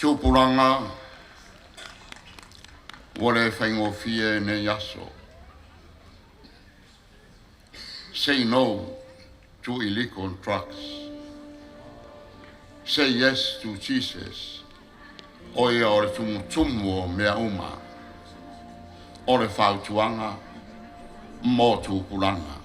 Tupuranga, wale whaingofie ne yaso. Say no to illegal drugs. Say yes to Jesus. Oia ore tumutumu mea uma. Ore whautuanga, mo tupuranga.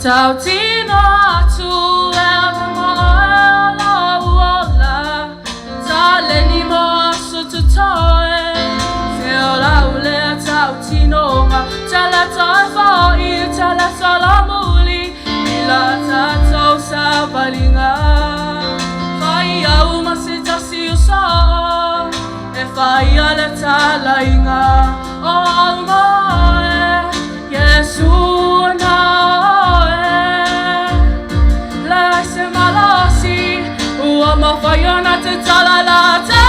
Tautino atu eva mo'ola uola Taleni mo sututoe Seola ulea tautino ma Tala to'e tala salamuli Ila tatou sa balinga Fai au masitasi uso E fai ale talainga O moe Yesu na Mafayona te talala